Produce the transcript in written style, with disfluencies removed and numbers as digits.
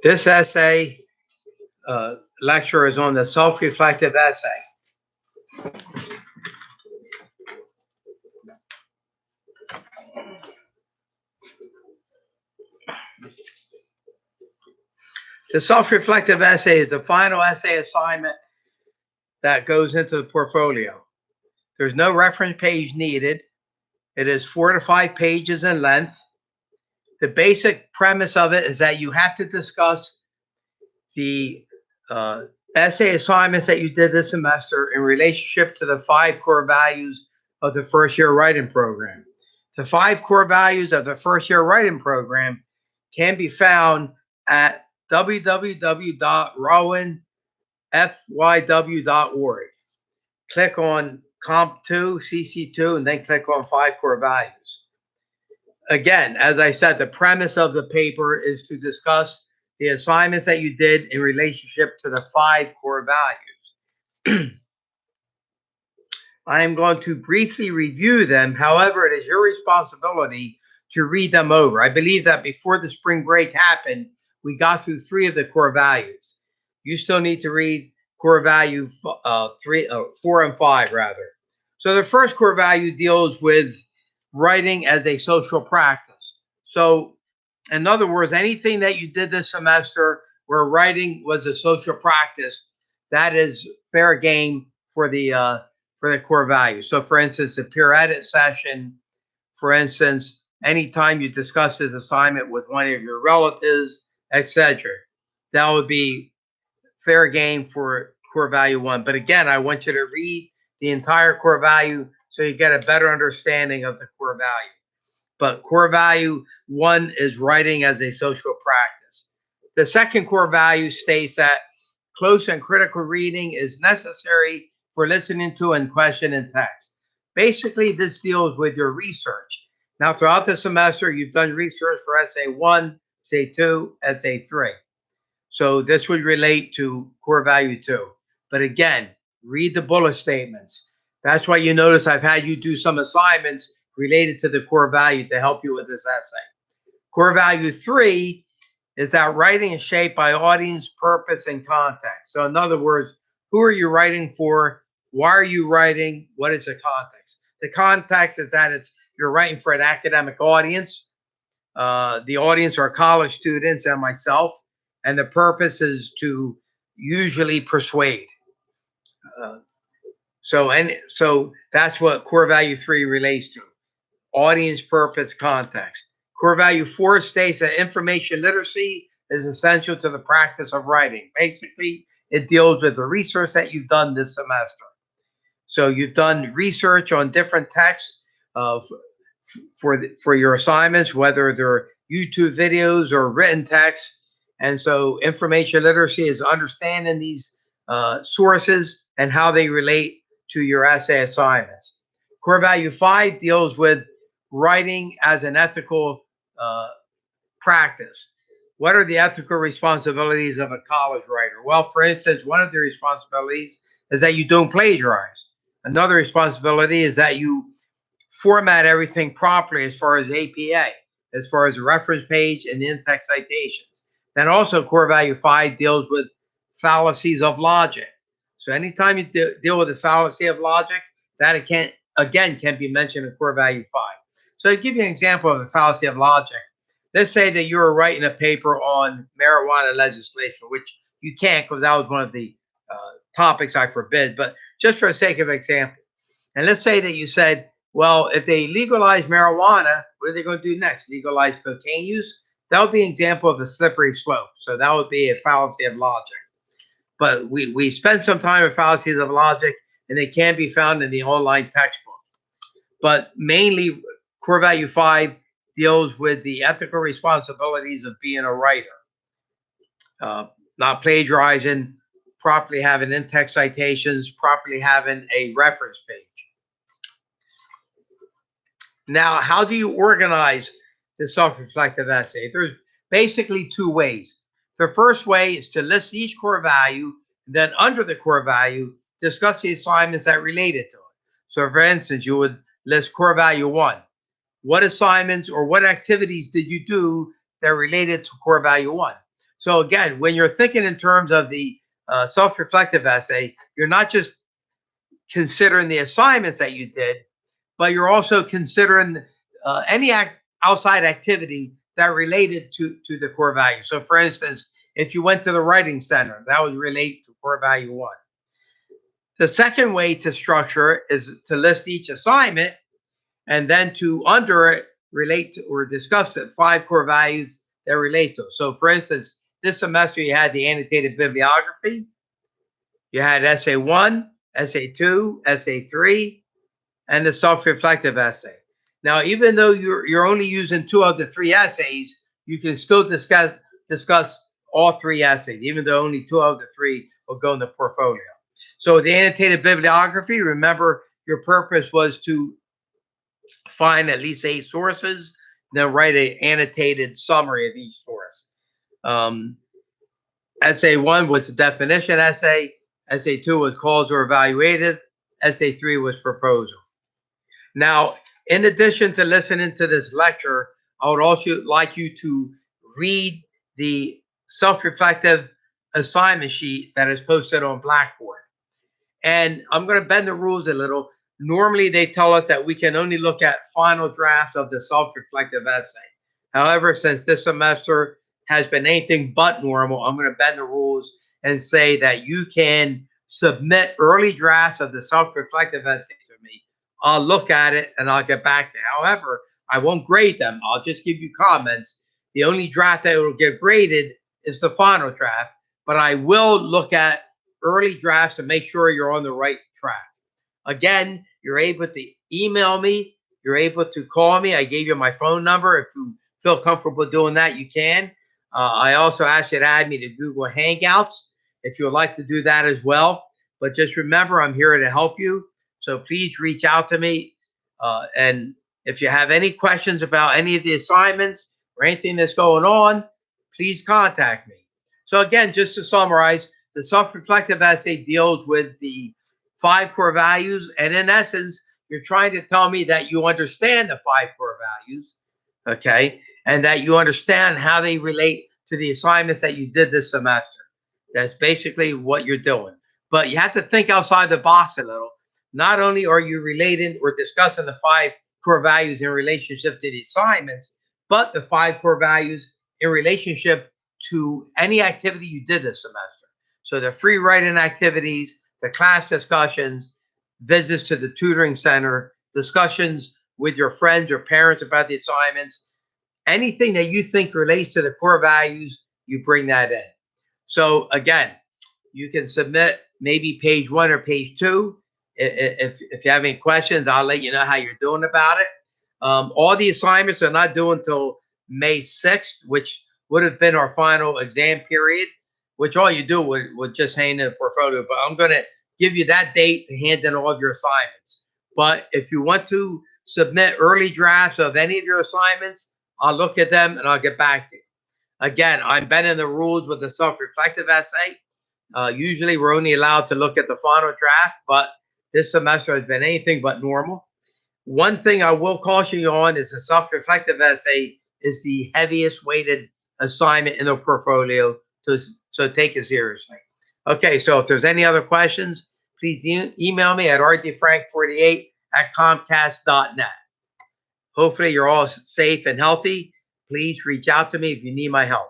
This essay lecture is on the self-reflective essay. The self-reflective essay is the final essay assignment that goes into the portfolio. There's no reference page needed. It is 4 to 5 pages in length. The basic premise of it is that you have to discuss the essay assignments that you did this semester in relationship to the 5 core values of the first year writing program. The 5 core values of the first year writing program can be found at www.rowanfyw.org. Click on Comp 2, CC2, and then click on 5 core values. Again, as I said, the premise of the paper is to discuss the assignments that you did in relationship to the 5 core values. I am going to briefly review them. However, it is your responsibility to read them over. I believe that before the spring break happened, we got through 3 of the core values. You still need to read core value 4 and 5, rather. So the first core value deals with writing as a social practice. So, in other words, anything that you did this semester where writing was a social practice, that is fair game for the core value. So, for instance, a peer edit session, for instance, anytime you discuss this assignment with one of your relatives, etc., that would be fair game for core value 1. But again, I want you to read the entire core value so you get a better understanding of the core value. But core value 1 is writing as a social practice. The second core value states that close and critical reading is necessary for listening to and questioning text. Basically, this deals with your research. Now, throughout the semester, you've done research for Essay 1, Essay 2, Essay 3. So this would relate to core value 2. But again, read the bullet statements. That's why you notice I've had you do some assignments related to the core value to help you with this essay. Core value 3 is that writing is shaped by audience, purpose, and context. So in other words, who are you writing for? Why are you writing? What is the context? The context is that you're writing for an academic audience. The audience are college students and myself, and the purpose is to usually persuade. So that's what core value 3 relates to: audience, purpose, context. Core value 4 states that information literacy is essential to the practice of writing. Basically, it deals with the research that you've done this semester. So you've done research on different texts for your assignments, whether they're YouTube videos or written text. And so information literacy is understanding these sources and how they relate to your essay assignments. Core value 5 deals with writing as an ethical practice. What are the ethical responsibilities of a college writer? Well, for instance, one of the responsibilities is that you don't plagiarize. Another responsibility is that you format everything properly as far as APA, as far as the reference page and the in-text citations. Then also core value 5 deals with fallacies of logic. So anytime you deal with a fallacy of logic, that again can be mentioned in core value 5. So to give you an example of a fallacy of logic, let's say that you were writing a paper on marijuana legislation, which you can't because that was one of the topics I forbid, but just for the sake of example. And let's say that you said, well, if they legalize marijuana, what are they going to do next? Legalize cocaine use? That would be an example of a slippery slope. So that would be a fallacy of logic. But we spend some time with fallacies of logic, and they can be found in the online textbook. But mainly, core value 5 deals with the ethical responsibilities of being a writer. Not plagiarizing, properly having in-text citations, properly having a reference page. Now, how do you organize the self-reflective essay? There's basically 2 ways. The first way is to list each core value, and then under the core value, discuss the assignments that related to it. So for instance, you would list core value 1. What assignments or what activities did you do that related to core value 1? So again, when you're thinking in terms of the self-reflective essay, you're not just considering the assignments that you did, but you're also considering any outside activity that related to the core value. So for instance, if you went to the writing center, that would relate to core value 1. The second way to structure it is to list each assignment and then to under it relate to or discuss the 5 core values that relate to it. So for instance, this semester you had the annotated bibliography, you had essay 1, essay 2, essay 3, and the self-reflective essay. Now, even though you're only using 2 of the 3 essays, you can still discuss all 3 essays, even though only 2 of the 3 will go in the portfolio. So the annotated bibliography, remember your purpose was to find at least 8 sources, then write an annotated summary of each source. Essay 1 was the definition essay. Essay 2 was calls or evaluative. Essay 3 was proposal. Now, in addition to listening to this lecture, I would also like you to read the self-reflective assignment sheet that is posted on Blackboard. And I'm going to bend the rules a little. Normally, they tell us that we can only look at final drafts of the self-reflective essay. However, since this semester has been anything but normal, I'm going to bend the rules and say that you can submit early drafts of the self-reflective essay to me. I'll look at it and I'll get back to you. However, I won't grade them. I'll just give you comments. The only draft that will get graded is the final draft, but I will look at early drafts to make sure you're on the right track. Again, you're able to email me. You're able to call me. I gave you my phone number. If you feel comfortable doing that, you can. I also asked you to add me to Google Hangouts if you would like to do that as well. But just remember, I'm here to help you. So please reach out to me. And if you have any questions about any of the assignments or anything that's going on, please contact me. So again, just to summarize, the self-reflective essay deals with the 5 core values. And in essence, you're trying to tell me that you understand the 5 core values, okay? And that you understand how they relate to the assignments that you did this semester. That's basically what you're doing. But you have to think outside the box a little. Not only are you relating or discussing the 5 core values in relationship to the assignments, but the 5 core values in relationship to any activity you did this semester. So the free writing activities, the class discussions, visits to the tutoring center, discussions with your friends or parents about the assignments, anything that you think relates to the core values, you bring that in. So again, you can submit maybe page 1 or page 2. If you have any questions, I'll let you know how you're doing about it. All the assignments are not due until May 6th, which would have been our final exam period, which all you do would just hand in a portfolio. But I'm going to give you that date to hand in all of your assignments. But if you want to submit early drafts of any of your assignments, I'll look at them and I'll get back to you. Again, I'm bending the rules with the self-reflective essay. Usually we're only allowed to look at the final draft, but this semester has been anything but normal. One thing I will caution you on is the self-reflective essay is the heaviest weighted assignment in the portfolio, so take it seriously. Okay, so if there's any other questions, please email me at rdfrank48@comcast.net. Hopefully you're all safe and healthy. Please reach out to me if you need my help.